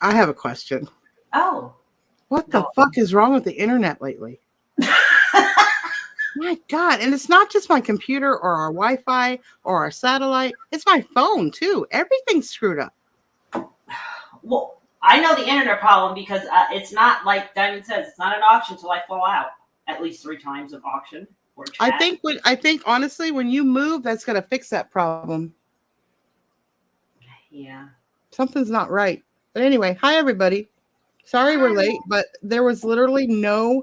I have a question. Oh. What the fuck is wrong with the internet lately? My God. And it's not just my computer or our Wi-Fi or our satellite. It's my phone too. Everything's screwed up. Well, I know the internet problem because it's not like Diamond says, it's not an auction till I fall out at least 3 times of auction or chat. I think honestly, when you move, that's going to fix that problem. Yeah. Something's not right. But anyway, hi everybody. Sorry we're late, but there was literally no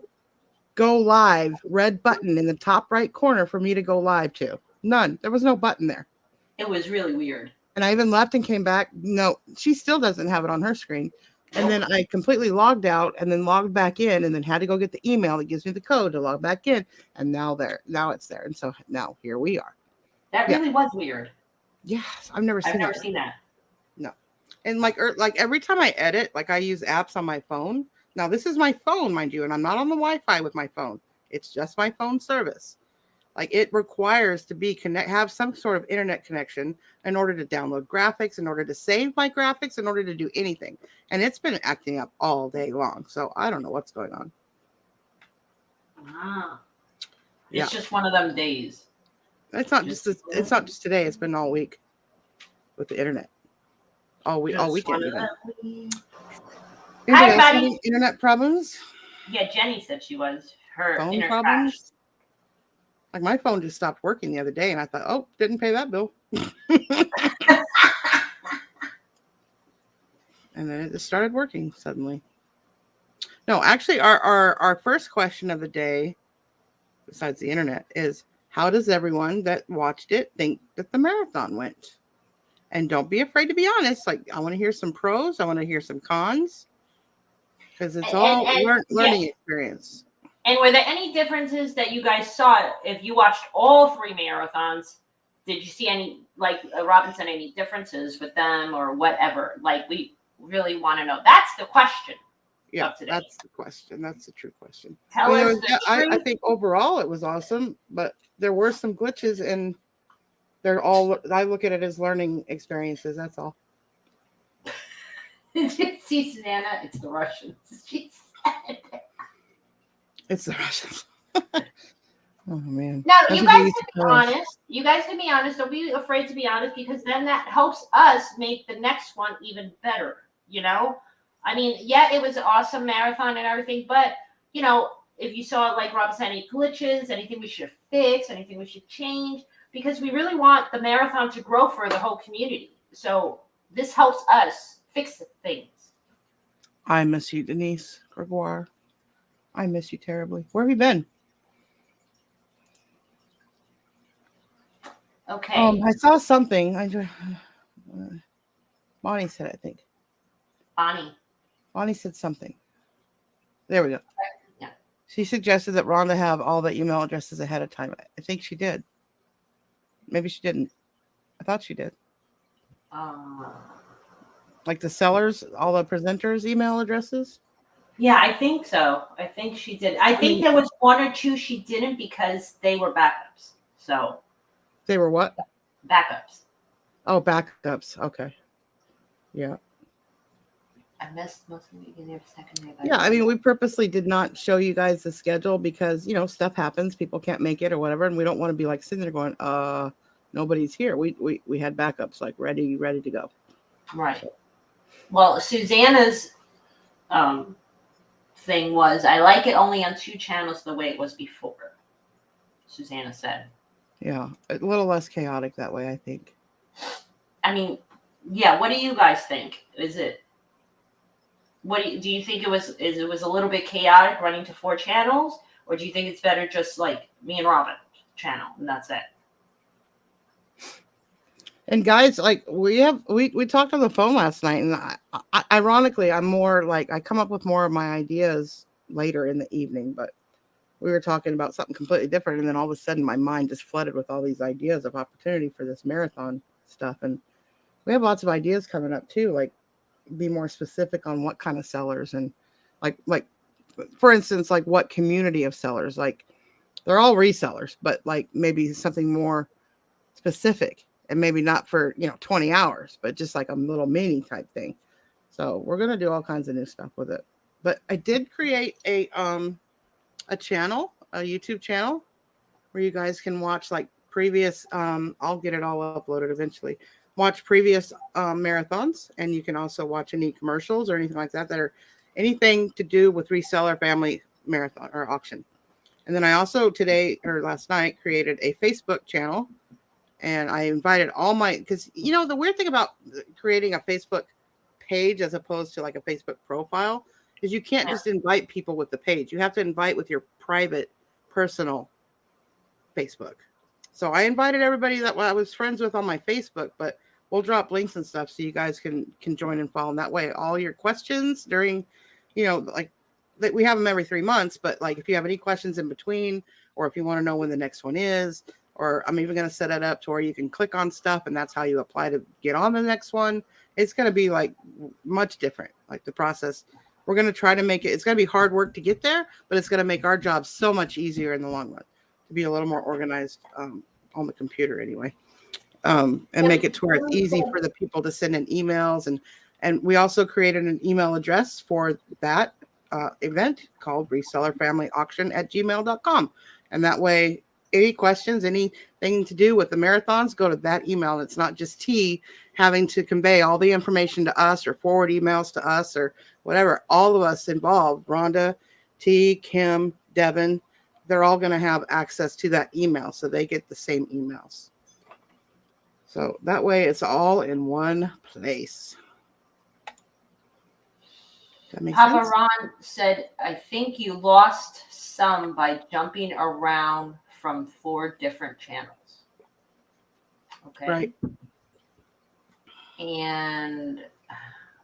go live red button in the top right corner for me to go live to. None. There was no button there. It was really weird. And I even left and came back. No, she still doesn't have it on her screen. And then I completely logged out and then logged back in and then had to go get the email that gives me the code to log back in. And now it's there. And so now here we are. That really was weird. Yes. I've never seen that. No. And like every time I edit, like I use apps on my phone. Now this is my phone, mind you, and I'm not on the Wi-Fi with my phone. It's just my phone service. Like it requires to have some sort of internet connection in order to download graphics, in order to save my graphics, in order to do anything. And it's been acting up all day long. So I don't know what's going on. It's just one of them days. It's not just today. It's been all week with the internet. All weekend. Hi, everybody. Internet problems? Yeah, Jenny said she was. Her phone internet problems. crashed. Like my phone just stopped working the other day, and I thought, oh, didn't pay that bill. And then it just started working suddenly. No, actually, our first question of the day, besides the internet, is how does everyone that watched it think that the marathon went? And don't be afraid to be honest. Like, I want to hear some pros. I want to hear some cons. Because it's all learning experience. And were there any differences that you guys saw if you watched all 3 marathons? Did you see any, like Robin said, any differences with them or whatever? Like, we really want to know. That's the question. Yeah, that's the question. That's the true question. Tell us the truth. I think overall it was awesome, but there were some glitches, and I look at it as learning experiences. That's all. Did you see Susanna? It's the Russians. She said. It's the Russians. Oh man. Now, you guys can be honest. You guys can be honest. Don't be afraid to be honest, because then that helps us make the next one even better. You know? I mean, yeah, it was an awesome marathon and everything, but you know, if you saw, like Rob said, any glitches, anything we should fix, anything we should change, because we really want the marathon to grow for the whole community. So this helps us fix things. I miss you, Denise Gregoire. I miss you terribly. Where have you been? Okay. I saw something. Bonnie said, I think. Bonnie said something. There we go. Yeah. She suggested that Rhonda have all the email addresses ahead of time. I think she did. Maybe she didn't. I thought she did. Like the sellers, all the presenters' email addresses? Yeah, I think so. I think she did. I think there was 1 or 2 she didn't because they were backups. So they were what? Backups. Oh, backups. Okay. Yeah. I missed most of the beginning of the second day. Yeah, I mean, we purposely did not show you guys the schedule because, you know, stuff happens. People can't make it or whatever. And we don't want to be like sitting there going, nobody's here. We had backups like ready to go. Right. Well, Susanna's thing was, I like it only on 2 channels the way it was before. Susanna said. Yeah, a little less chaotic that way, I think. I mean, yeah, what do you guys think? Is it what do you think it was a little bit chaotic running to 4 channels, or do you think it's better just like me and Robin channel and that's it? And guys, like we talked on the phone last night, and ironically, I'm more like I come up with more of my ideas later in the evening, but we were talking about something completely different, and then all of a sudden my mind just flooded with all these ideas of opportunity for this marathon stuff. And we have lots of ideas coming up too, like be more specific on what kind of sellers, and like for instance, like what community of sellers. Like they're all resellers, but like maybe something more specific, and maybe not for 20 hours, but just like a little mini type thing. So we're gonna do all kinds of new stuff with it. But I did create a channel, a YouTube channel, where you guys can watch like previous. I'll get it all uploaded eventually. Watch previous marathons, and you can also watch any commercials or anything like that are anything to do with reseller family marathon or auction. And then I also today or last night created a Facebook channel, and I invited all my, because the weird thing about creating a Facebook page as opposed to like a Facebook profile is you can't just invite people with the page. You have to invite with your private personal Facebook. So I invited everybody that I was friends with on my Facebook, but we'll drop links and stuff so you guys can join and follow. And that way, all your questions during, like that we have them every 3 months, but like if you have any questions in between, or if you want to know when the next one is, or I'm even going to set it up to where you can click on stuff and that's how you apply to get on the next one. It's going to be like much different, like the process. We're going to try to make it, it's going to be hard work to get there, but it's going to make our job so much easier in the long run to be a little more organized on the computer anyway. And make it to where it's easy for the people to send in emails. And we also created an email address for that event called resellerfamilyauction@gmail.com. And that way, any questions, anything to do with the marathons, go to that email. And it's not just T having to convey all the information to us or forward emails to us or whatever. All of us involved, Rhonda, T, Kim, Devin, they're all going to have access to that email. So they get the same emails. So that way it's all in one place. That makes Papa sense? Ron said, I think you lost some by jumping around from 4 different channels. Okay. Right. And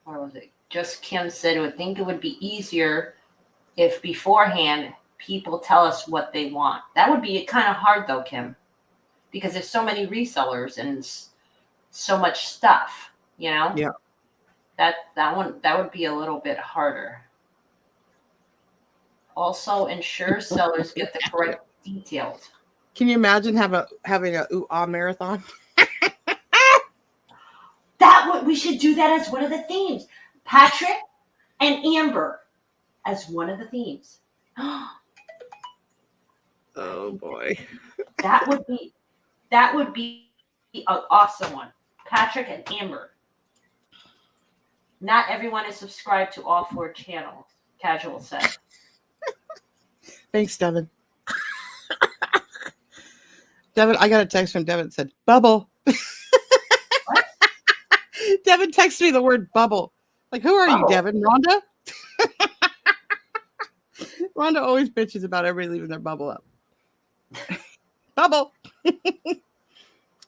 what was it? Just Kim said, I would think it would be easier if beforehand people tell us what they want. That would be kind of hard though, Kim, because there's so many resellers and so much stuff, Yeah. That would be a little bit harder. Also, ensure sellers get the correct details. Can you imagine having a ooh-ah marathon? We should do that as one of the themes. Patrick and Amber as one of the themes. Oh boy. That would be an awesome one. Patrick and Amber. Not everyone is subscribed to all 4 channels, Casual said. Thanks, Devin. Devin, I got a text from Devin that said, bubble. What? Devin texted me the word bubble. Like, who are you, Devin? Rhonda? Rhonda always bitches about everybody leaving their bubble up. Bubble.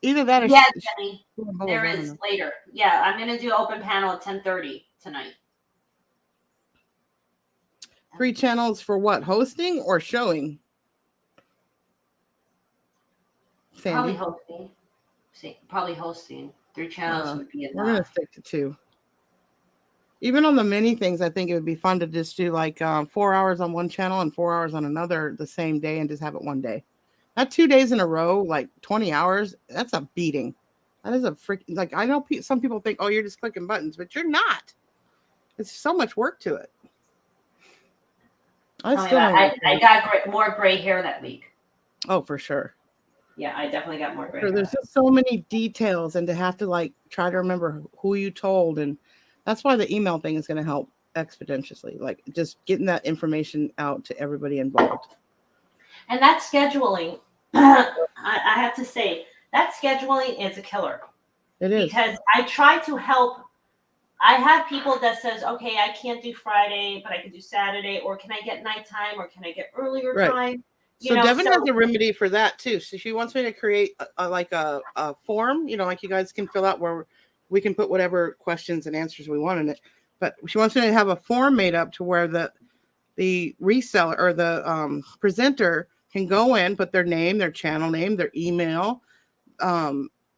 Either that or Jenny. There is later. Yeah, I'm going to do open panel at 10:30 tonight. 3 channels for what? Hosting or showing? Sandy? Probably hosting. 3 channels would be enough. We're going to stick to 2. Even on the mini things, I think it would be fun to just do like 4 hours on one channel and 4 hours on another the same day and just have it one day. Not 2 days in a row, like 20 hours. That's a beating. That is a freaking, like, I know some people think, oh, you're just clicking buttons, but you're not. It's so much work to it. I got more gray hair that week. Oh, for sure. Yeah, I definitely got more gray hair. There's just so many details, and to have to like try to remember who you told, and that's why the email thing is going to help exponentially. Like just getting that information out to everybody involved. And that scheduling, I have to say, that scheduling is a killer. It is. Because I try to help I have people that says, okay, I can't do Friday, but I can do Saturday, or can I get nighttime, or can I get earlier Right. time? So Devin has a remedy for that too. So she wants me to create a form, like you guys can fill out where we can put whatever questions and answers we want in it. But she wants me to have a form made up to where the reseller or the presenter can go in, put their name, their channel name, their email,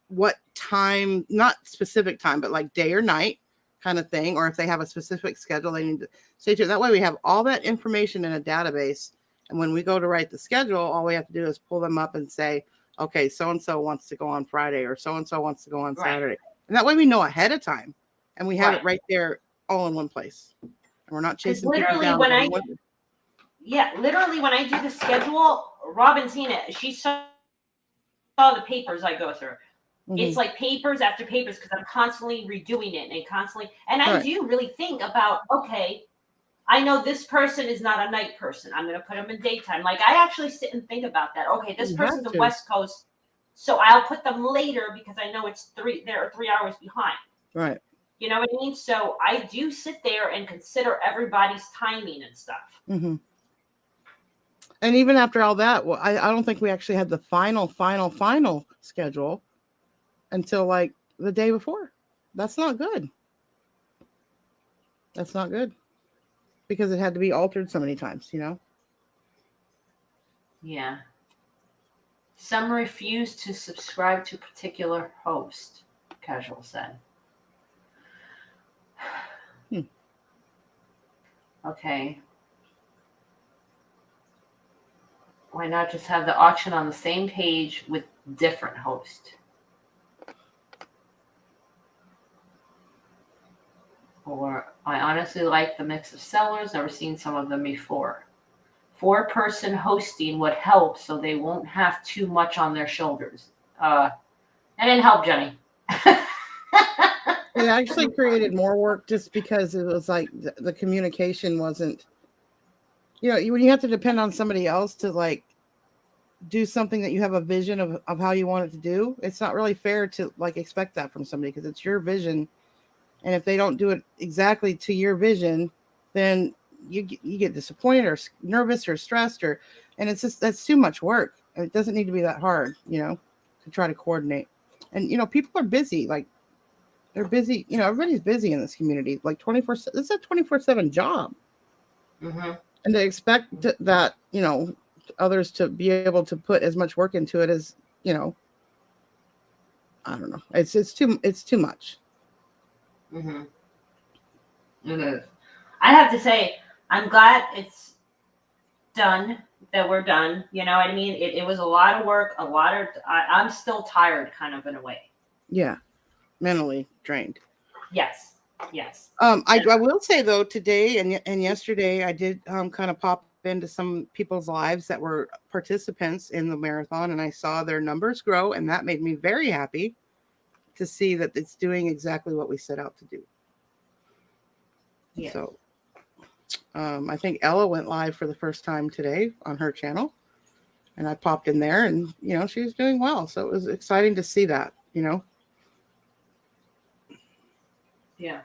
what time, not specific time, but like day or night kind of thing. Or if they have a specific schedule, they need to say to it. That way we have all that information in a database. And when we go to write the schedule, all we have to do is pull them up and say, okay, so-and-so wants to go on Friday or so-and-so wants to go on Saturday. And that way we know ahead of time and we have it right there all in one place. And we're not chasing people down. Literally when I do the schedule, Robin's seen it. She saw the papers I go through. Mm-hmm. It's like papers after papers because I'm constantly redoing it and I do really think about, okay, I know this person is not a night person. I'm going to put them in daytime. Like I actually sit and think about that. Okay, this person's a West Coast, so I'll put them later because I know they're 3 hours behind. Right. You know what I mean? So I do sit there and consider everybody's timing and stuff. Mm-hmm. And even after all that, well, I don't think we actually had the final schedule until like the day before. That's not good. That's not good. Because it had to be altered so many times, Yeah. Some refuse to subscribe to particular host, Casual said. Okay. Why not just have the auction on the same page with different host? Or I honestly like the mix of sellers. Never seen some of them before. 4-person hosting would help so they won't have too much on their shoulders. That didn't help, Jenny. It actually created more work just because it was like the communication wasn't, when you have to depend on somebody else to like do something that you have a vision of how you want it to do. It's not really fair to like expect that from somebody because it's your vision. And if they don't do it exactly to your vision, then you get disappointed or nervous or stressed and it's just, that's too much work. It doesn't need to be that hard, to try to coordinate. And, people are busy. Like they're busy, everybody's busy in this community, like 24/7. This is a 24/7 job. Mm-hmm. And to expect that, others to be able to put as much work into it as, I don't know. It's too much. Mm-hmm. It is. I have to say, I'm glad it's done, that we're done. You know what I mean? It was a lot of work, I'm still tired kind of in a way. Yeah. Mentally drained. Yes. I will say though, today and yesterday, I did kind of pop into some people's lives that were participants in the marathon and I saw their numbers grow and that made me very happy to see that it's doing exactly what we set out to do. Yeah. So I think Ella went live for the first time today on her channel and I popped in there and, she was doing well. So it was exciting to see that, Yeah.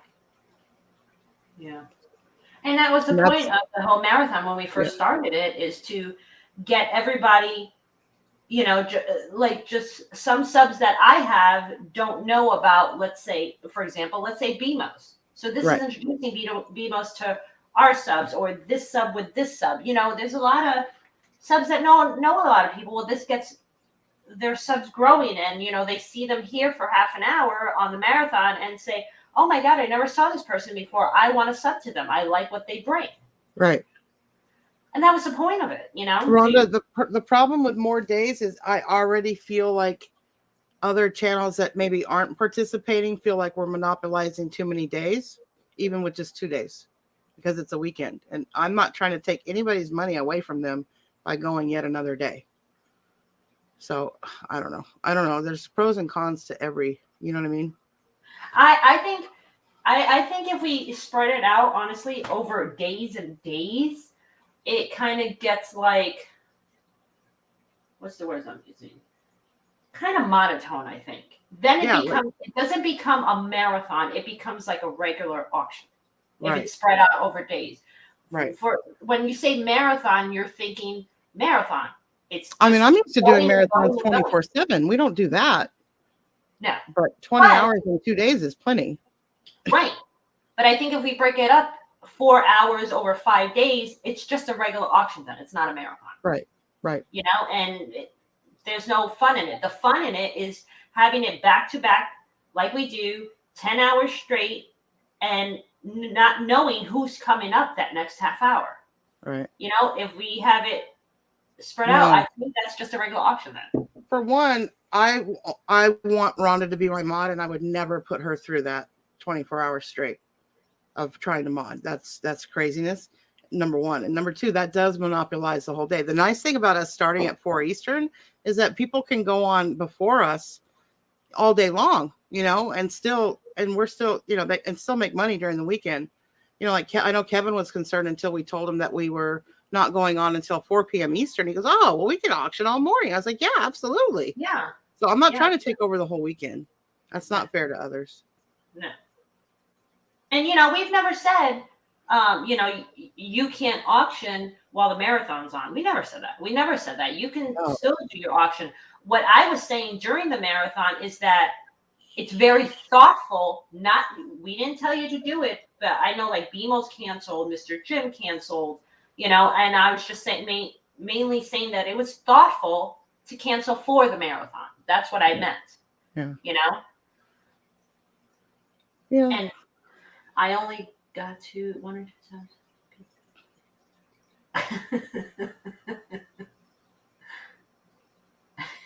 And that was the point of the whole marathon when we first started it, is to get everybody, just some subs that I have don't know about, let's say, for example, BMOS. So this is introducing BMOS to our subs, or this sub with this sub. There's a lot of subs that know a lot of people. Well, this gets their subs growing and, they see them here for half an hour on the marathon and say, oh my God, I never saw this person before. I want to sub to them. I like what they bring. Right. And that was the point of it, Rhonda, the problem with more days is I already feel like other channels that maybe aren't participating feel like we're monopolizing too many days, even with just 2 days, because it's a weekend. And I'm not trying to take anybody's money away from them by going yet another day. So I don't know. There's pros and cons to every, you know what I mean? I think if we spread it out, honestly, over days and days, it kind of gets like, what's the words I'm using? kind of monotone, I think. Then it Yeah, becomes, it doesn't become a marathon. It becomes like a regular auction if right, it's spread out over days. right. For when you say marathon, you're thinking marathon. It's I mean, just I'm used to doing going and marathons going and going. 24/7. We don't do that, No, but 20 but hours in 2 days is plenty. right. But I think if we break it up 4 hours over 5 days, it's just a regular auction then. It's not a marathon. Right, right. You know, and there's no fun in it. The fun in it is having it back to back, like we do, 10 hours straight, and not knowing who's coming up that next half hour. Right. You know, if we have it spread No. out, I think that's just a regular auction then. For one, I want Rhonda to be my mod, and I would never put her through that 24 hours straight of trying to mod. That's craziness. Number one. And number two, that does monopolize the whole day. The nice thing about us starting at 4 Eastern is that people can go on before us all day long, you know, and we're still, you know, they and still make money during the weekend. You know, like I know Kevin was concerned until we told him that we were not going on until 4 p.m. Eastern. He goes, "Oh, well, we can auction all morning." I was like, "Yeah, absolutely." Yeah. So I'm not Yeah. trying to take over the whole weekend. That's not fair to others. No. And you know, we've never said, you know, you can't auction while the marathon's on. We never said that. We never said that. You can Oh. still do your auction. What I was saying during the marathon is that it's very thoughtful. Not, we didn't tell you to do it, but I know like BMO's canceled, Mr. Jim canceled, you know, and I was just saying mainly saying that it was thoughtful to cancel for the marathon. That's what I meant. Yeah. You know? Yeah. And I only got to 1 or 2 times.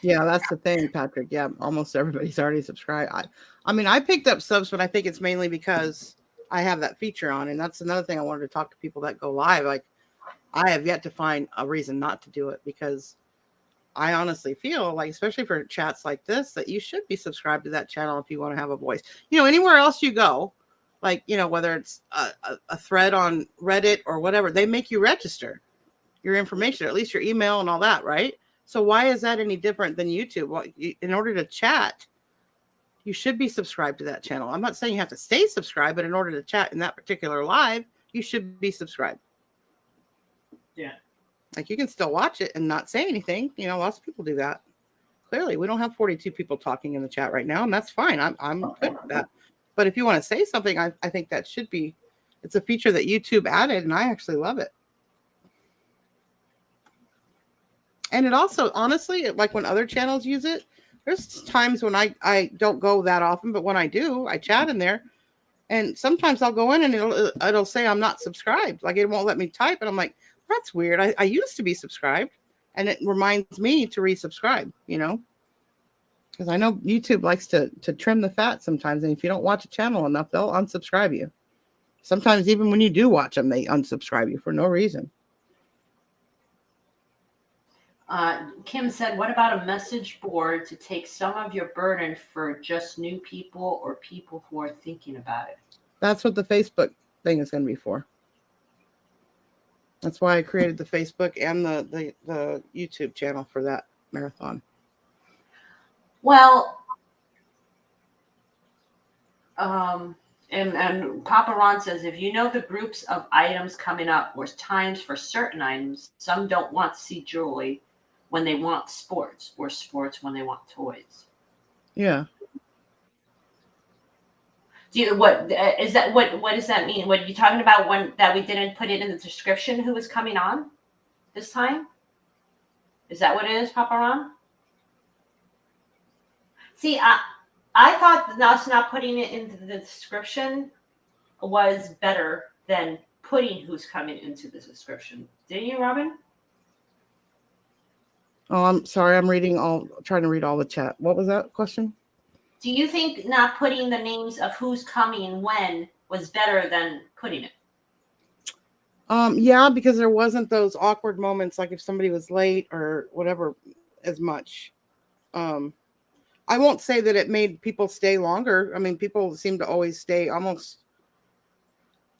Yeah, that's the thing, Patrick. Yeah, almost everybody's already subscribed. I mean, I picked up subs, but I think it's mainly because I have that feature on, and that's another thing I wanted to talk to people that go live. Like, I have yet to find a reason not to do it because I honestly feel like, especially for chats like this, that you should be subscribed to that channel if you want to have a voice. You know, anywhere else you go, like, you know, whether it's a thread on Reddit or whatever, they make you register your information, at least your email and all that, right? So why is that any different than YouTube? Well, in order to chat, you should be subscribed to that channel. I'm not saying you have to stay subscribed, but in order to chat in that particular live, you should be subscribed. Yeah. Like, you can still watch it and not say anything. You know, lots of people do that. Clearly, we don't have 42 people talking in the chat right now, and that's fine. I'm good with that. But if you want to say something, I think that should be, it's a feature that YouTube added, and I actually love it. And it also, honestly, like when other channels use it, there's times when I don't go that often, but when I do, I chat in there. And sometimes I'll go in and it'll say I'm not subscribed. Like, it won't let me type. And I'm like, that's weird. I used to be subscribed. And it reminds me to resubscribe, you know, because I know YouTube likes to trim the fat sometimes. And if you don't watch a channel enough, they'll unsubscribe you. Sometimes even when you do watch them, they unsubscribe you for no reason. Kim said, what about a message board to take some of your burden for just new people or people who are thinking about it? That's what the Facebook thing is going to be for. That's why I created the Facebook and the YouTube channel for that marathon. Well, and Papa Ron says, if you know the groups of items coming up or times for certain items, some don't want to see jewelry when they want sports, or sports when they want toys. Yeah. Do you, what is that? What does that mean? What are you talking about? When that we didn't put it in the description who was coming on this time? Is that what it is, Papa Ron? See, I thought us not putting it into the description was better than putting who's coming into the description. Didn't you, Robin? Oh, I'm sorry. I'm trying to read all the chat. What was that question? Do you think not putting the names of who's coming when was better than putting it? Yeah, because there wasn't those awkward moments, like if somebody was late or whatever, as much. I won't say that it made people stay longer. I mean, people seem to always stay almost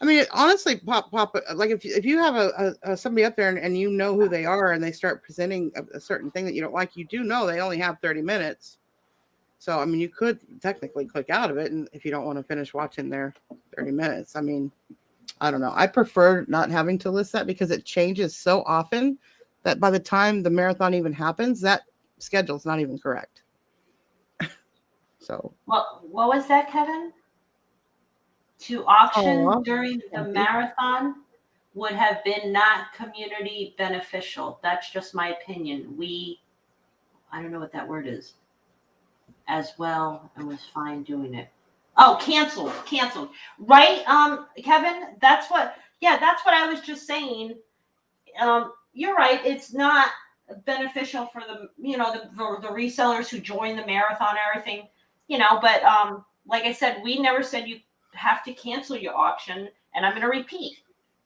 I mean, honestly, pop. Like if you have a somebody up there and you know who they are and they start presenting a certain thing that you don't like, you do know they only have 30 minutes. So I mean, you could technically click out of it, and if you don't want to finish watching their 30 minutes, I mean, I don't know. I prefer not having to list that because it changes so often that by the time the marathon even happens, that schedule's not even correct. So. What was that, Kevin? To auction Oh, during the marathon would have been not community beneficial. That's just my opinion. I don't know what that word is, as well, and was fine doing it. Oh, canceled. Right, Kevin? That's what I was just saying. You're right. It's not beneficial for the resellers who join the marathon and everything, but like I said, we never said you have to cancel your auction. And I'm going to repeat,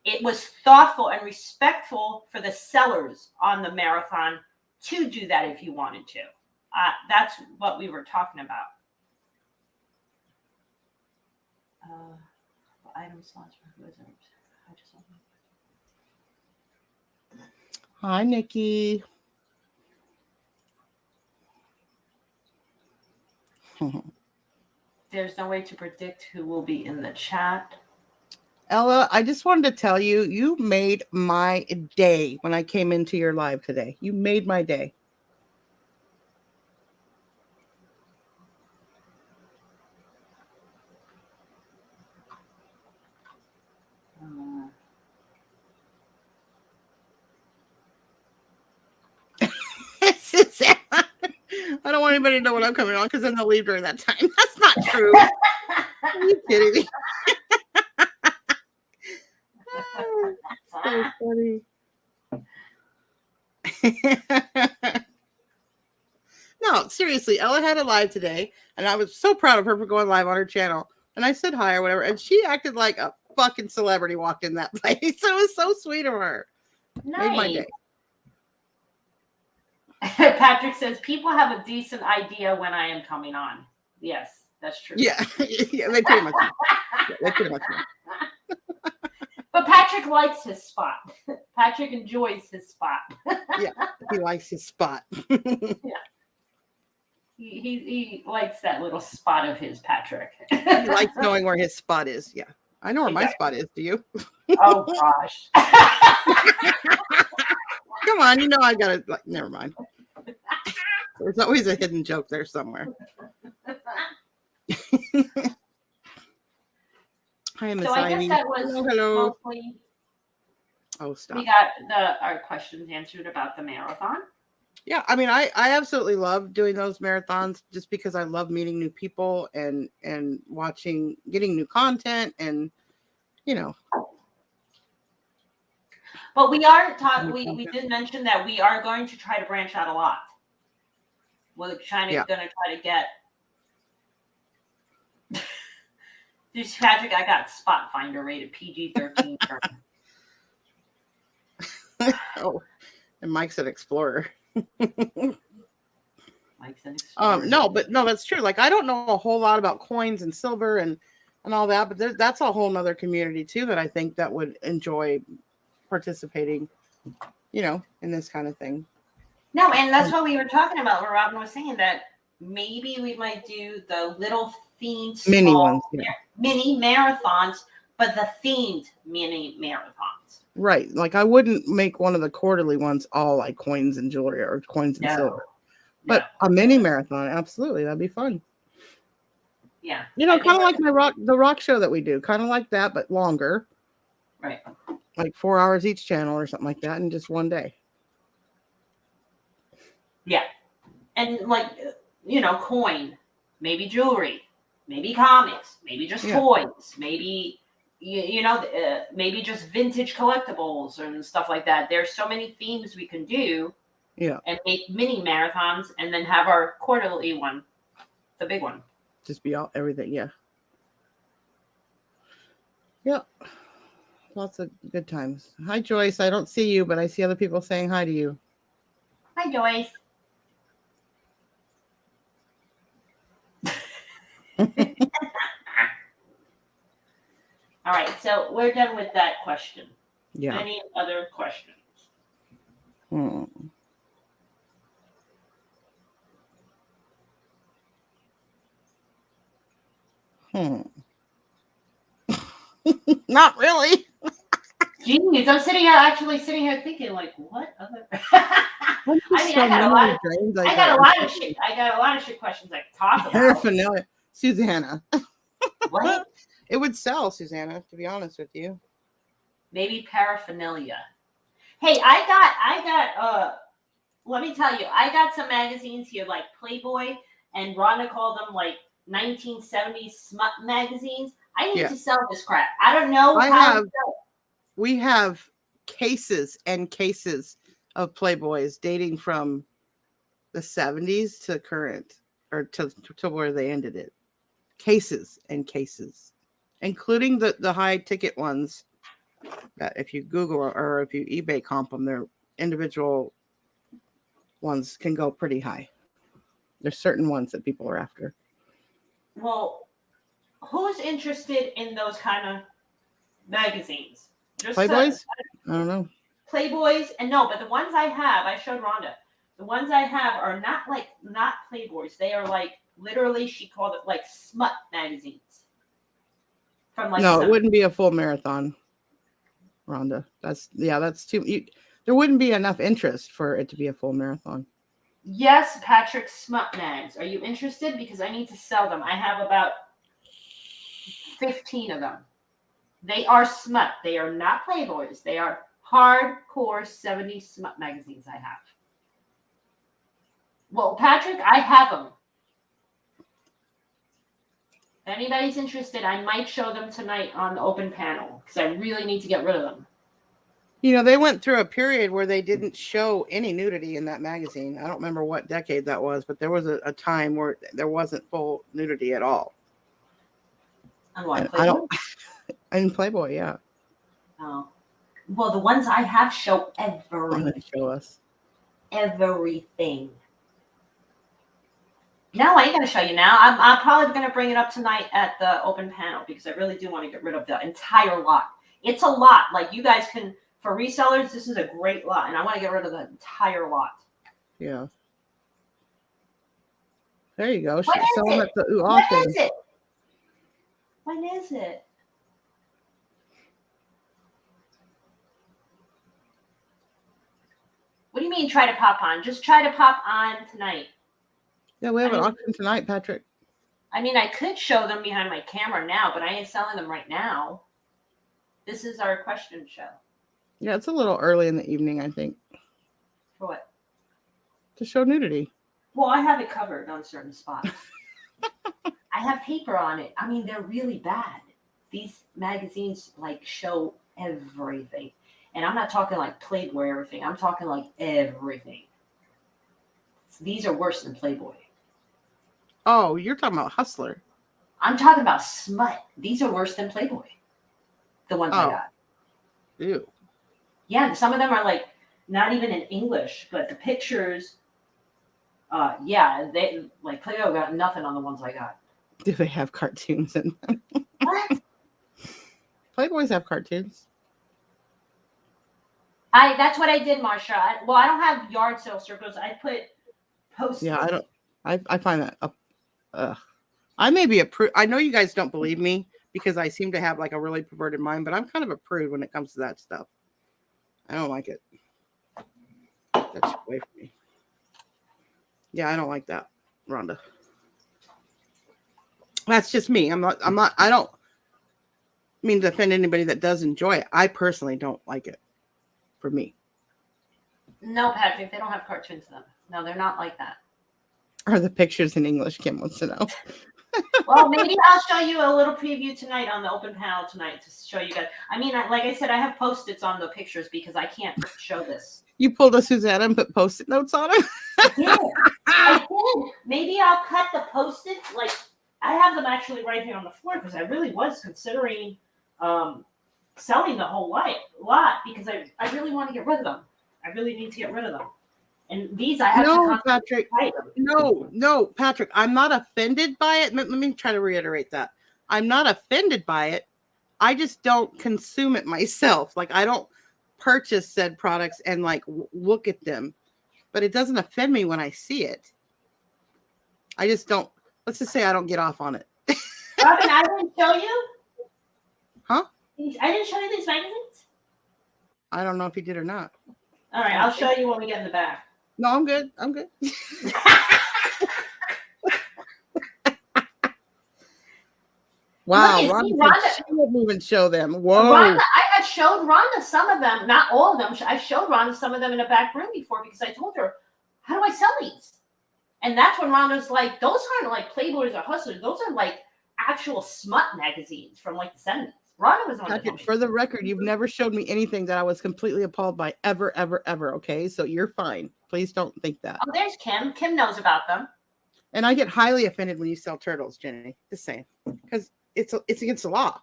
it was thoughtful and respectful for the sellers on the marathon to do that if you wanted to. That's what we were talking about. Item slots for wizards. Hi, Nikki. There's no way to predict who will be in the chat. Ella, I just wanted to tell you, you made my day when I came into your live today. You made my day. I don't want anybody to know when I'm coming on because then they'll leave during that time. That's not true. Are you kidding me? So funny. No, seriously, Ella had a live today, and I was so proud of her for going live on her channel. And I said hi or whatever, and she acted like a fucking celebrity walked in that place. It was so sweet of her. Nice. Made my day. Patrick says people have a decent idea when I am coming on. Yes, that's true. Yeah, yeah, they pretty much. But Patrick likes his spot. Patrick enjoys his spot. Yeah, he likes his spot. Yeah. He likes that little spot of his, Patrick. He likes knowing where his spot is. Yeah. I know where my spot is. Do you? Oh, gosh. Come on. You know I got to, never mind. There's always a hidden joke there somewhere. Hi, Miss I Ivy. guess that was hello. mostly. Oh, stop. We got our questions answered about the marathon. Yeah, I mean, I absolutely love doing those marathons just because I love meeting new people and watching, getting new content, and But we are talking. We did mention that we are going to try to branch out a lot. We're going to try to get. This Patrick, I got Spot Finder rated PG-13. Oh, and Mike's an explorer. Mike's an explorer. No, that's true. Like, I don't know a whole lot about coins and silver and all that, but that's a whole nother community too that I think that would enjoy participating, in this kind of thing. No, and that's what we were talking about, where Robin was saying that maybe we might do the little themed mini ones, mini marathons, but the themed mini marathons. Right. Like, I wouldn't make one of the quarterly ones all like coins and jewelry or coins and silver. But a mini marathon, absolutely, that'd be fun. Yeah. Kind of like the rock show that we do, kind of like that, but longer. Right. Like 4 hours each channel or something like that in just one day. Yeah. And coin, maybe jewelry, maybe comics, maybe just toys, maybe, maybe just vintage collectibles and stuff like that. There's so many themes we can do. Yeah. And make mini marathons and then have our quarterly one, the big one. Just be all everything. Yeah. Yep. Lots of good times. Hi, Joyce. I don't see you, but I see other people saying hi to you. Hi, Joyce. All right, so we're done with that question. Yeah. Any other questions? Hmm. Not really. Jeez, I'm sitting here thinking like, what other? I mean, I got a lot of shit. I got a lot of shit questions I can talk about. Paraphernalia, Susanna. What? It would sell, Susanna. To be honest with you. Maybe paraphernalia. Hey, I got. Let me tell you, I got some magazines here like Playboy, and Rhonda called them like 1970s smut magazines. I need to sell this crap. I don't know how to sell it. We have cases and cases of Playboys dating from the 70s to current, or to where they ended it. Cases and cases, including the high ticket ones that if you Google or if you eBay comp them, their individual ones can go pretty high. There's certain ones that people are after. Well, who's interested in those kind of magazines? Just Playboys? I don't know. Playboys, and no, but the ones I have, I showed Rhonda. The ones I have are not Playboys. They are like literally, she called it like smut magazines. From like no, it wouldn't be a full marathon, Rhonda. That's too. There wouldn't be enough interest for it to be a full marathon. Yes, Patrick, smut mags. Are you interested? Because I need to sell them. I have about 15 of them. They are smut. They are not Playboys. They are hardcore 70s smut magazines I have. Well, Patrick, I have them. If anybody's interested, I might show them tonight on the open panel because I really need to get rid of them. You know, they went through a period where they didn't show any nudity in that magazine. I don't remember what decade that was, but there was a time where there wasn't full nudity at all. On what, Playboy? In Playboy, yeah. Oh. Well, the ones I have show everything. Show us. Everything. No, I ain't going to show you now. I'm probably going to bring it up tonight at the open panel because I really do want to get rid of the entire lot. It's a lot. Like, you guys can, for resellers, this is a great lot, and I want to get rid of the entire lot. Yeah. There you go. When is it? When is it? When is it? What do you mean try to pop on? Just try to pop on tonight. Yeah, we have an auction tonight, Patrick. I mean, I could show them behind my camera now, but I ain't selling them right now. This is our question show. Yeah, it's a little early in the evening, I think. For what? To show nudity. Well, I have it covered on certain spots. I have paper on it. I mean, they're really bad. These magazines, like, show everything. And I'm not talking like Playboy everything. I'm talking like everything. These are worse than Playboy. Oh, you're talking about Hustler. I'm talking about smut. These are worse than Playboy. The ones I got. Ew. Yeah, some of them are like not even in English, but the pictures, they like Playboy got nothing on the ones I got. Do they have cartoons in them? What? Playboys have cartoons. That's what I did, Marsha. I don't have yard sale circles. I put posts. Yeah, I don't. I find that. I may be a prude. I know you guys don't believe me because I seem to have like a really perverted mind, but I'm kind of a prude when it comes to that stuff. I don't like it. That's away from me. Yeah, I don't like that, Rhonda. That's just me. I don't mean to offend anybody that does enjoy it. I personally don't like it. For me. No, Patrick, they don't have cartoons in them. No, they're not like that. Are the pictures in English? Kim wants to know. Well, maybe I'll show you a little preview tonight on the open panel tonight to show you guys. I mean, like I said, I have Post-its on the pictures because I can't show this. You pulled a Susanna and put Post-it notes on it? Yeah, I did. Maybe I'll cut the Post-its. Like, I have them actually right here on the floor because I really was considering selling the whole lot because I really want to get rid of them. I really need to get rid of them. And these I have to Patrick. No, Patrick. I'm not offended by it. Let me try to reiterate that. I'm not offended by it. I just don't consume it myself. Like I don't purchase said products and like look at them, but it doesn't offend me when I see it. I just don't. Let's just say I don't get off on it. Robin, I didn't show you. Huh? I didn't show you these magazines. I don't know if you did or not. All right, I'll show you when we get in the back. No, I'm good. I'm good. Wow, Look, Rhonda, see, Rhonda- she wouldn't even show them. Whoa. Rhonda, I had showed Rhonda some of them, not all of them. I showed Rhonda some of them in the back room before because I told her, how do I sell these? And that's when Rhonda's like, those aren't like Playboys or Hustlers. Those are like actual smut magazines from like the 70s. Rhonda was the one that told me. For the record, you've never showed me anything that I was completely appalled by ever, ever, ever. Okay, so you're fine. Please don't think that. Oh, there's Kim. Kim knows about them. And I get highly offended when you sell turtles, Jenny. Just saying, because it's against the law.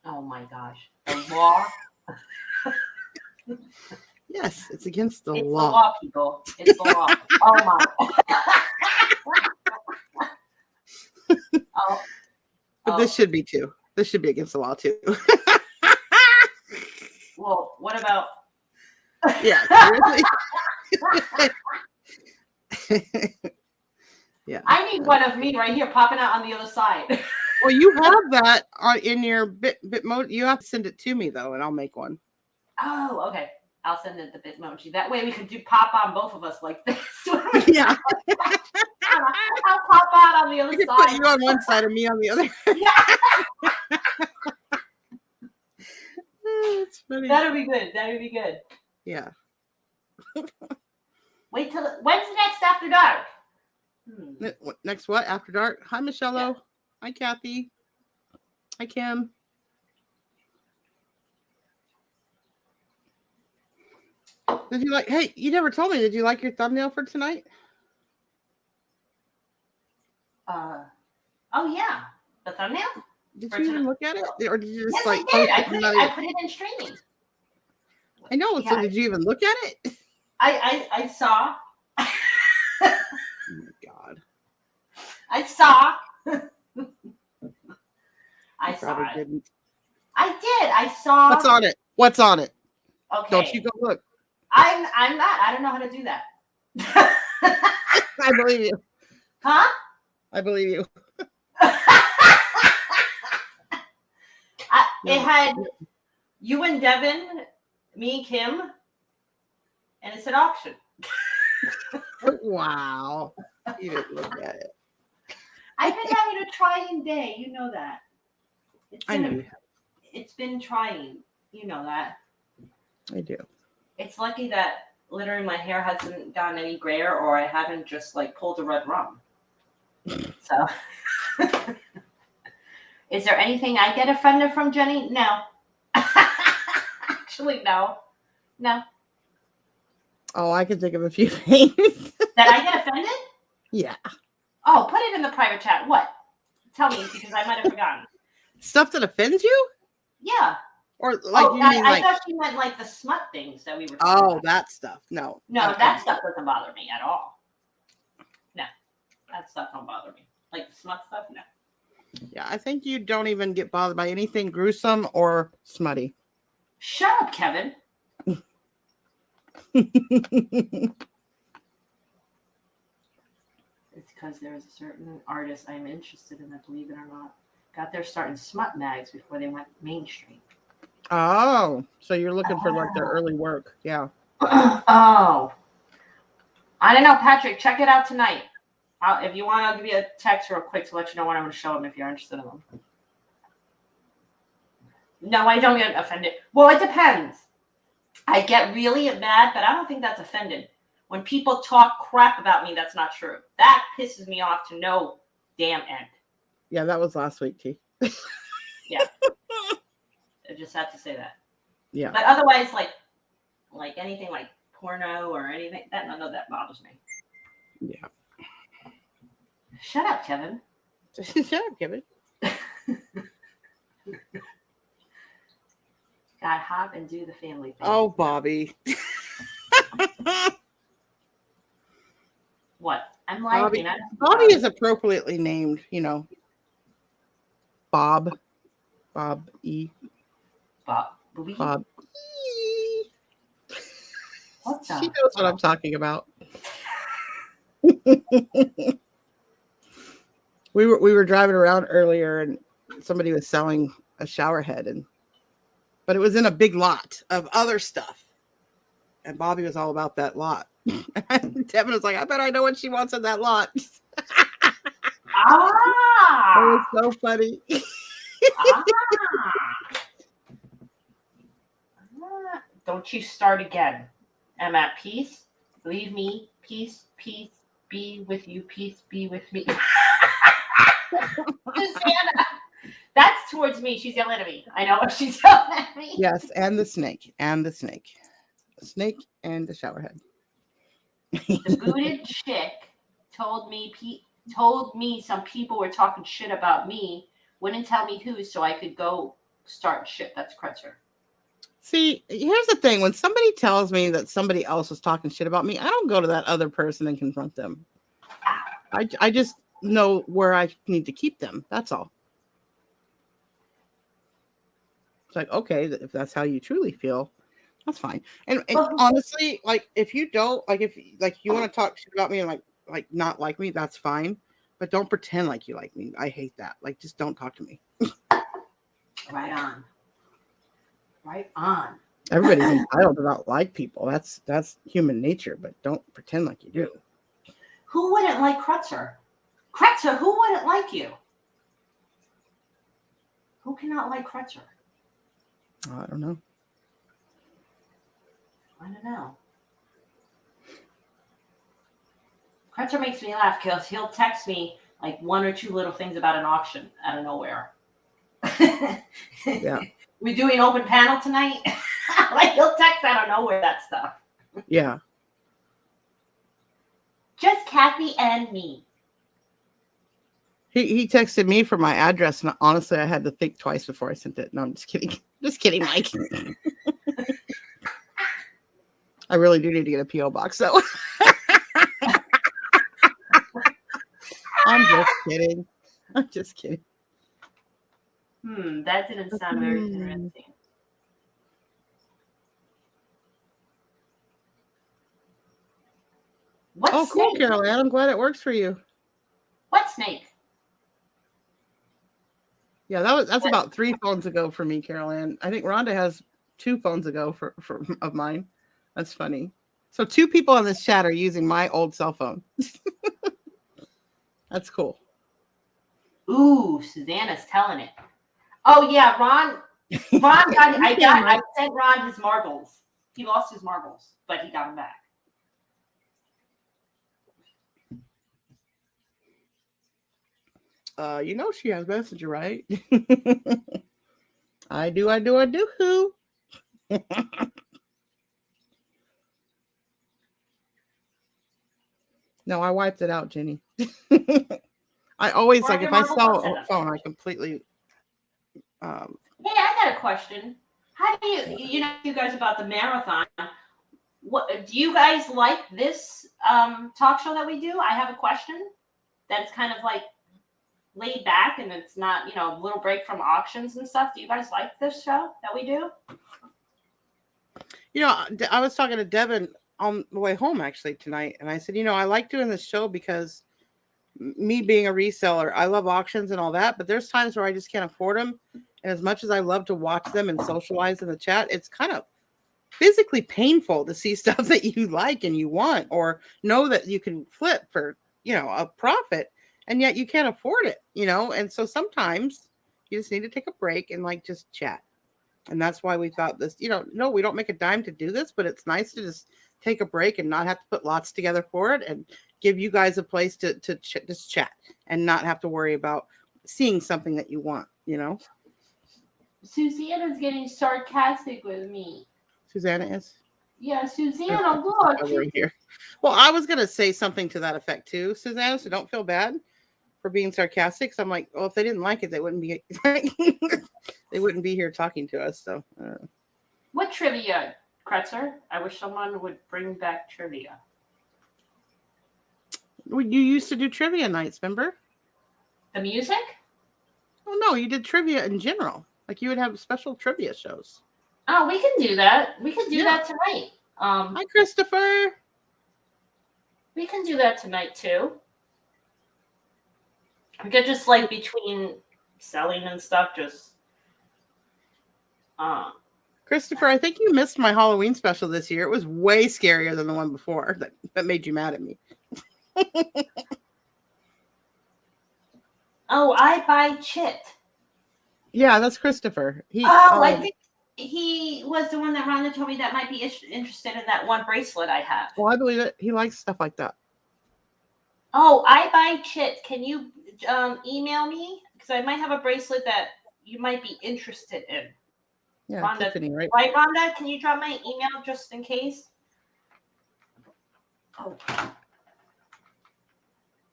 Oh my gosh, the law. Yes, it's against the It's law. the law, people. It's the law. Oh my. But this should be too. This should be against the law too. Well, what about? Yeah, seriously. Yeah. I need one of me right here popping out on the other side. Well, you have that in your Bitmoji. You have to send it to me though, and I'll make one. Oh, okay. I'll send it the Bitmoji. That way we can do pop on both of us like this. Yeah. I'll pop out on the other I can side. put you on one side and me on the other. Yeah. It's funny. That'll be good. That'll be good. Yeah. Wait till when's the next After Dark? Next what? After Dark. Hi, Michelle. Yeah. Hi, Kathy. Hi, Kim. Did you like? Hey, you never told me. Did you like your thumbnail for tonight? Oh yeah, the thumbnail. Did you even look at it, or did you just Yes, like? I did. post it I put it in streaming. I know. Yeah. So did you even look at it? I saw. Oh my God. I saw. I saw Probably it. didn't. I did. I saw. What's on it? What's on it? Okay. Don't you go look. I'm not. I don't know how to do that. I believe you. Huh? I believe you. It had you and Devin, me, Kim, and it said auction. Wow. You didn't look at it. I've been having a trying day. You know that. I know you have. It's been trying. You know that. I do. It's lucky that literally my hair hasn't gotten any grayer or I haven't just like pulled a red rum. So, is there anything I get offended from, Jenny? No. Actually, no. No. Oh, I can think of a few things. Did I get offended? Yeah. Oh, put it in the private chat. What? Tell me because I might have forgotten. Stuff that offends you? Yeah. Or like you mean I like thought she meant like the smut things that we were talking oh about. that stuff. No. No, that stuff doesn't bother me at all. No. That stuff don't bother me. Like the smut stuff, no. Yeah, I think you don't even get bothered by anything gruesome or smutty. Shut up, Kevin. It's because there's a certain artist I'm interested in that, believe it or not, got their start in smut mags before they went mainstream. Oh, so you're looking for like their early work. Yeah. Oh. I don't know, Patrick. Check it out tonight. If you want, I'll give you a text real quick to let you know when I'm going to show them if you're interested in them. No, I don't get offended. Well, it depends. I get really mad, but I don't think that's offended. When people talk crap about me, that's not true. That pisses me off to no damn end. Yeah, that was last week, T. Yeah. I just have to say that. Yeah. But otherwise, like anything like porno or anything, none of that bothers me. Yeah. Shut up, Kevin. Shut up, Kevin. Gotta hop and do the family thing. Oh, Bobby. What? I'm liking it. Bobby is appropriately named, you know. Bob. Bob E. Bob. Bob E. What the? She knows what I'm talking about. We were driving around earlier and somebody was selling a shower head, but it was in a big lot of other stuff. And Bobby was all about that lot. And Devin was like, I bet I know what she wants in that lot. Ah! It was so funny. Ah! Don't you start again. I'm at peace. Leave me. Peace, peace, be with you. Peace, be with me. Susanna, that's towards me. She's yelling at me. I know she's yelling at me. Yes, and the snake. And the snake. The snake and the shower head. The booted chick told me some people were talking shit about me. Wouldn't tell me who, so I could go start shit. That's Kretzer. See, here's the thing. When somebody tells me that somebody else was talking shit about me, I don't go to that other person and confront them. I just know where I need to keep them. That's all. It's like, okay, if that's how you truly feel, that's fine. And honestly, like if you don't if you want to talk shit about me and like not like me, that's fine. But don't pretend like you like me. I hate that. Like, just don't talk to me. Right on. Right on. Everybody's entitled to not like people. That's human nature, but don't pretend like you do. Who wouldn't like Kretzer? Kretzer, who wouldn't like you? Who cannot like Kretzer? I don't know. I don't know. Kretzer makes me laugh because he'll text me like one or two little things about an auction out of nowhere. Yeah. We doing open panel tonight? Like he'll text out of nowhere that stuff. Yeah. Just Kathy and me. He texted me for my address, and honestly, I had to think twice before I sent it. No, I'm just kidding. Just kidding, Mike. I really do need to get a P.O. box, though. I'm just kidding. I'm just kidding. That didn't sound very interesting. What oh, snake? Cool, Carol Ann. I'm glad it works for you. What snake? Yeah, that's about 3 phones ago for me, Carol Ann. I think Rhonda has 2 phones ago for of mine. That's funny. So 2 people on this chat are using my old cell phone. That's cool. Ooh, Susanna's telling it. Oh yeah, Ron I sent Ron his marbles. He lost his marbles, but he got them back. You know she has Messenger, right? I do. No, I wiped it out, Jenny. I always if I sell a phone, I completely. Hey, I got a question. How do you know you guys about the marathon? What do you guys like this talk show that we do? I have a question that's kind of like laid back and it's not, a little break from auctions and stuff. Do you guys like this show that we do? I was talking to Devin on the way home actually tonight, and I said, I like doing this show because me being a reseller, I love auctions and all that, but there's times where I just can't afford them. And as much as I love to watch them and socialize in the chat, it's kind of physically painful to see stuff that you like and you want, or know that you can flip for, a profit, and yet you can't afford it, And so sometimes you just need to take a break and just chat. And that's why we thought this, no, we don't make a dime to do this, but it's nice to just take a break and not have to put lots together for it, and give you guys a place to just chat and not have to worry about seeing something that you want, Susanna's getting sarcastic with me. Susanna is? Yeah, Susanna, look. Over here. Well, I was going to say something to that effect too, Susanna, so don't feel bad for being sarcastic. So I'm like, well, if they didn't like it, they wouldn't be they wouldn't be here talking to us. So what trivia, Kretzer? I wish someone would bring back trivia. You used to do trivia nights, remember? The music? Oh no, you did trivia in general. Like you would have special trivia shows. Oh, we can do that. We can do Yeah. that tonight. Hi, Christopher. We can do that tonight too. We could just like between selling and stuff, just Christopher, I think you missed my Halloween special this year. It was way scarier than the one before that made you mad at me. Oh, I buy Chit. Yeah, that's Christopher. I think he was the one that Rhonda told me that might be interested in that one bracelet I have. Well, I believe it. He likes stuff like that. Oh, I buy Chit. Can you email me? Because I might have a bracelet that you might be interested in. Yeah, Rhonda, Tiffany, right? Right, Rhonda? Can you drop my email just in case? Oh.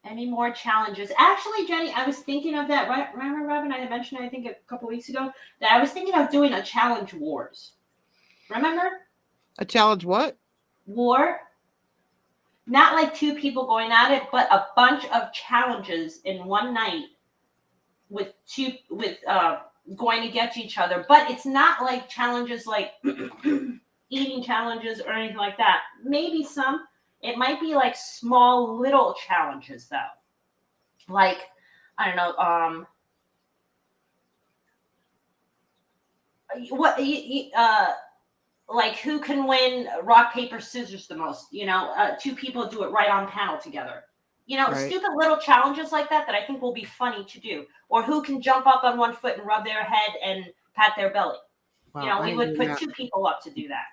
Any more challenges? Actually, Jenny, I was thinking of that. Remember, Robin, I had mentioned, I think, a couple weeks ago, that I was thinking of doing a challenge wars. Remember? A challenge what? War. Not like two people going at it, but a bunch of challenges in one night with going against each other. But it's not like challenges like eating challenges or anything like that. Maybe some. It might be like small little challenges though. Like, I don't know, like who can win rock, paper, scissors the most? You know, two people do it right on panel together. You know, Right. stupid little challenges like that I think will be funny to do. Or who can jump up on one foot and rub their head and pat their belly. Wow, You know, we would put that. two people up to do that.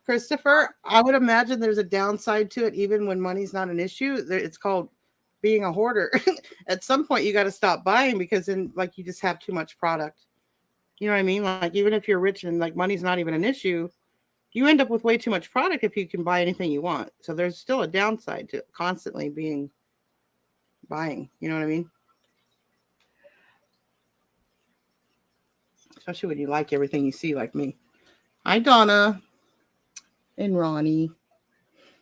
Christopher, I would imagine there's a downside to it, even when money's not an issue. It's called being a hoarder. At some point, you got to stop buying because then, like, you just have too much product. You know what I mean? Like, even if you're rich and like money's not even an issue, you end up with way too much product if you can buy anything you want. So there's still a downside to constantly buying. You know what I mean? Especially when you like everything you see, like me. Hi, Donna and Ronnie.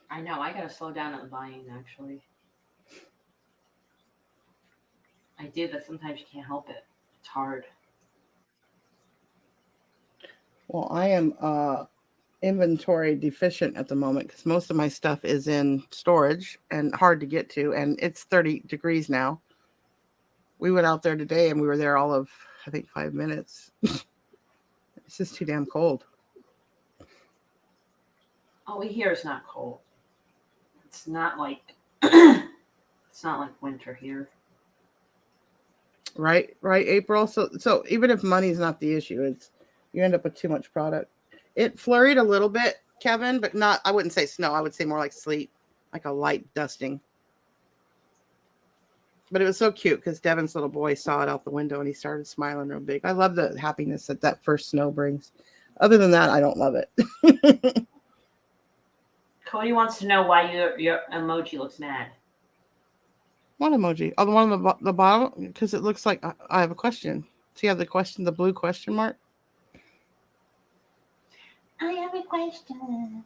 I know. I gotta slow down on buying. Actually, I do, but sometimes you can't help it. It's hard. Well, I am inventory deficient at the moment because most of my stuff is in storage and hard to get to, and it's 30 degrees now. We went out there today and we were there all of, I think, 5 minutes. It's just too damn cold. Oh, here is not cold. It's not like it's not like winter here. Right, April. So even if money's not the issue, it's you end up with too much product. It flurried a little bit, Kevin, but not. I wouldn't say snow. I would say more like sleet, like a light dusting. But it was so cute because Devin's little boy saw it out the window and he started smiling real big. I love the happiness that first snow brings. Other than that, I don't love it. Cody wants to know why your emoji looks mad. What emoji? Oh, the one on the bottom? Because it looks like I have a question. See how the blue question mark? I have a question.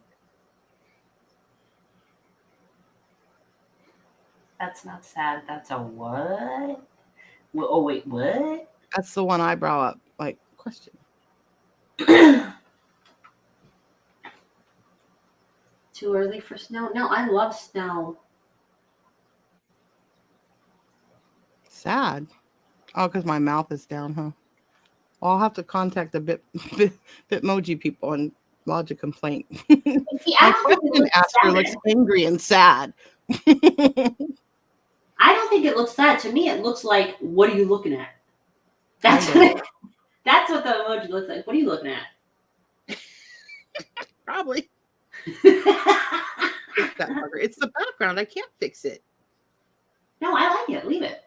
That's not sad. That's a what? Oh, wait, what? That's the one eyebrow up. Like, question. Too early for snow? No, I love snow. Sad. Oh, because my mouth is down, huh? Well, I'll have to contact the Bitmoji people and lodge a complaint. See, My question asker looks angry and sad. I don't think it looks sad. To me, it looks like, what are you looking at? That's what the emoji looks like. What are you looking at? Probably. It's the background. I can't fix it. No, I like it. Leave it.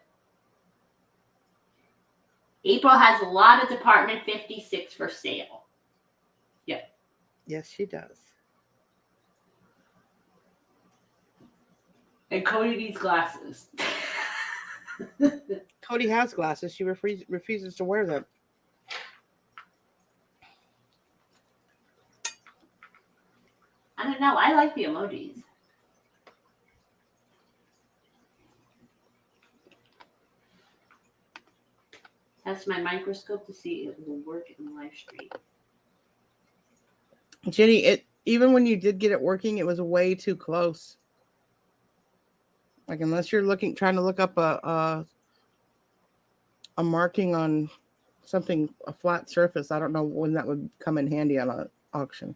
April has a lot of Department 56 for sale. Yeah. Yes, she does. And Cody needs glasses. Cody has glasses. She refuses to wear them. I don't know. I like the emojis. Test my microscope to see it will work in the live stream. Jenny, it even when you did get it working, it was way too close. Like unless you're trying to look up a marking on something, a flat surface, I don't know when that would come in handy on an auction.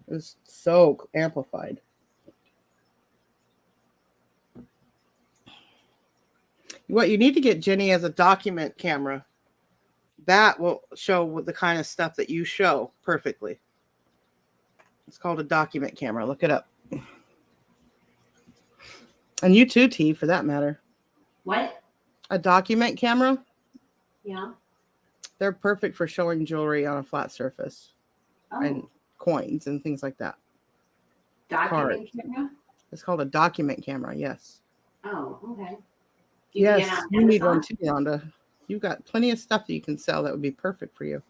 It was so amplified. What you need to get, Jenny, as a document camera. That will show what the kind of stuff that you show perfectly. It's called a document camera. Look it up. And you too, T, for that matter. What? A document camera? Yeah. They're perfect for showing jewelry on a flat surface. Oh. And coins and things like that. Document camera? It's called a document camera, yes. Oh, okay. Yes, you need one too, Rhonda. You've got plenty of stuff that you can sell that would be perfect for you.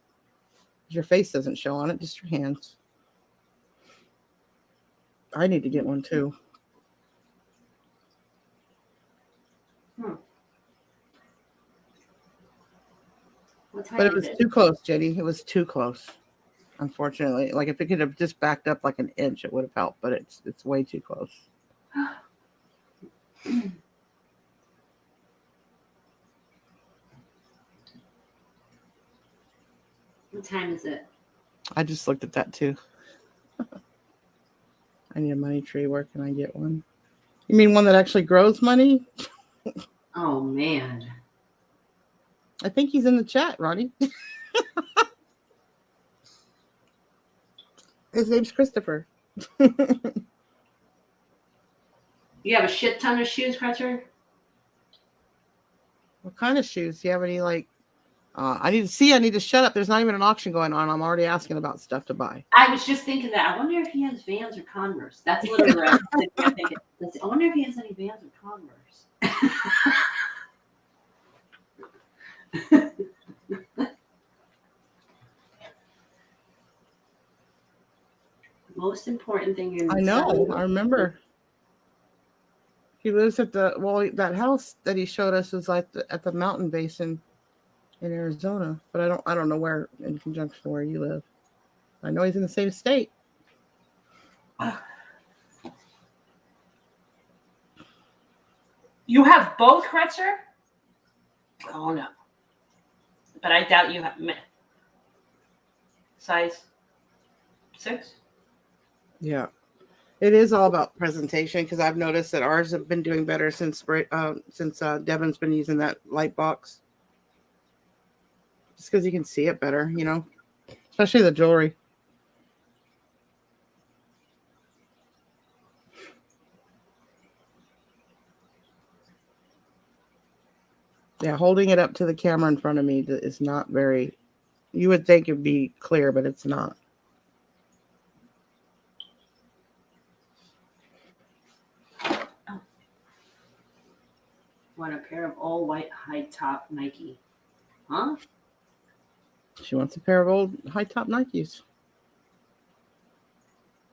Your face doesn't show on it, just your hands. I need to get one too. But it was too close, Jenny. It was too close. Unfortunately, like if it could have just backed up like an inch, it would have helped. But it's way too close. What time is it? I just looked at that too. I need a money tree. Where can I get one? You mean one that actually grows money? Oh man. I think he's in the chat, Ronnie. His name's Christopher. You have a shit ton of shoes, Crutcher? What kind of shoes? Do you have any like? I need to shut up. There's not even an auction going on. I'm already asking about stuff to buy. I was just thinking that. I wonder if he has Vans or Converse. That's literally what I was thinking. I wonder if he has any Vans or Converse. Most important thing in I know. I remember. He lives at that house that he showed us is like at the mountain basin in Arizona, but I don't know where in conjunction where you live. I know he's in the same state. You have both, Kretzer? Oh no. But I doubt you have size 6. Yeah, it is all about presentation because I've noticed that ours have been doing better since Devin's been using that light box. Just because you can see it better, you know, especially the jewelry. Yeah, holding it up to the camera in front of me is not very. You would think it'd be clear, but it's not. Want a pair of all white high top Nike? Huh? She wants a pair of old high top Nikes.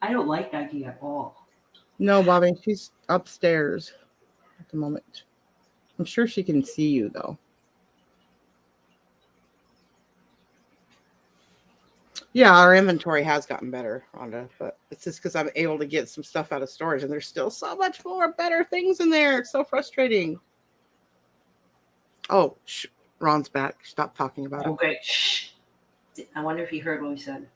I don't like Nike at all. No, Bobby, she's upstairs at the moment. I'm sure she can see you though. Yeah, our inventory has gotten better, Rhonda, but it's just because I'm able to get some stuff out of storage, and there's still so much more better things in there. It's so frustrating. Oh, Ron's back. Stop talking about it. Okay, shh. I wonder if he heard what we said.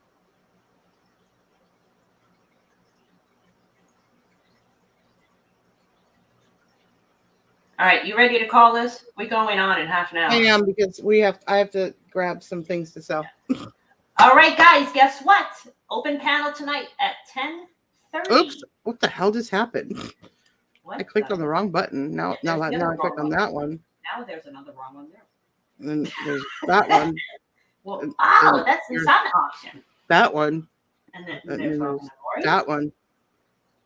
All right, you ready to call this? We're going on in half an hour. I am because I have to grab some things to sell. All right, guys, guess what? Open panel tonight at 10:30. Oops! What the hell just happened? What I clicked on the wrong button. Now I clicked on that one. Now there's another wrong one there. And then there's that one. Well, And that's the sun auction. That one. And then And there's then that one.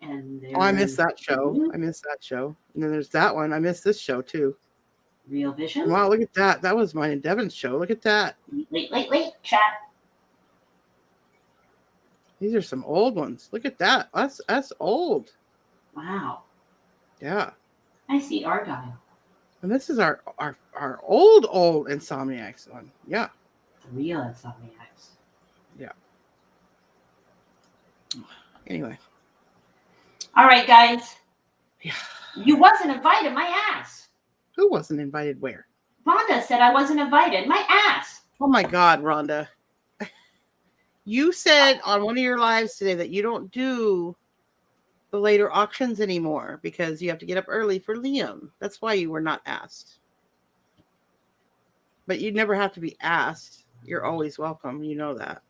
And Oh, I missed that show. I missed that show. And then there's that one. I missed this show too. Real Vision. Wow, look at that. That was mine and Devin's show. Look at that. Wait, chat. These are some old ones. Look at that. That's old. Wow. Yeah. I see Argyle. And this is our old Insomniacs one. Yeah. The real Insomniacs. Anyway. All right, guys. Yeah. You wasn't invited. My ass. Who wasn't invited where? Rhonda said I wasn't invited. My ass. Oh my God, Rhonda. You said on one of your lives today that you don't do the later auctions anymore because you have to get up early for Liam. That's why you were not asked. But you never have to be asked. You're always welcome. You know that.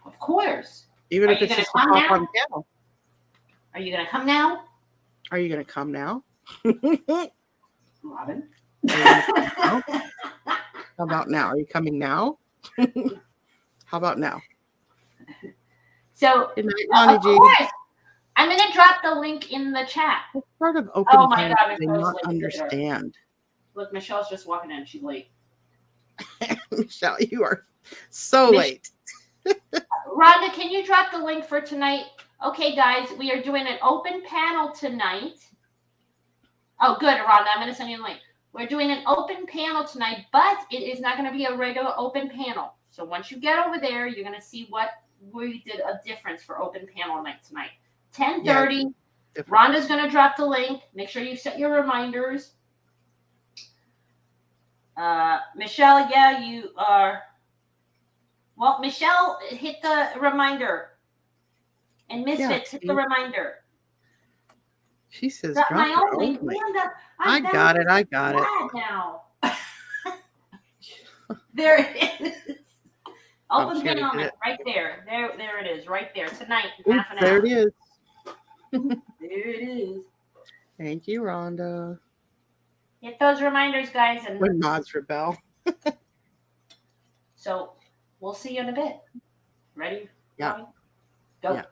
Of course. Even Are if you it's gonna just a come pop now? on panel. Are you gonna come now, Are you going to come now? Robin. How about now? Are you coming now? How about now? So, Good night, Ronnie of G. course, I'm gonna drop the link in the chat. What part of open Oh my panel God, do they Michelle's not late. understand? Look, Michelle's just walking in. She's late. Michelle, you are so Mich- late. Rhonda, can you drop the link for tonight? Okay, guys, we are doing an open panel tonight. Oh, good, Rhonda. I'm gonna send you the link. We're doing an open panel tonight, but it is not gonna be a regular open panel. So once you get over there, you're gonna see what we did a difference for open panel night tonight. 10:30. Different. Rhonda's going to drop the link. Make sure you set your reminders. Michelle, yeah, you are. Well, Michelle, hit the reminder. And Misfits, hit the reminder. She says, Got drop my it own link. only. Rhonda, I got it. I got it. Now. There it is. Open sure panel did night, it. right there. There it is, right there. Tonight, Oops, half an there hour. it is. There it is. Thank you, Rhonda. Hit those reminders, guys, and When mods rebel. so we'll see you in a bit. Ready? Yeah. Go. Yeah.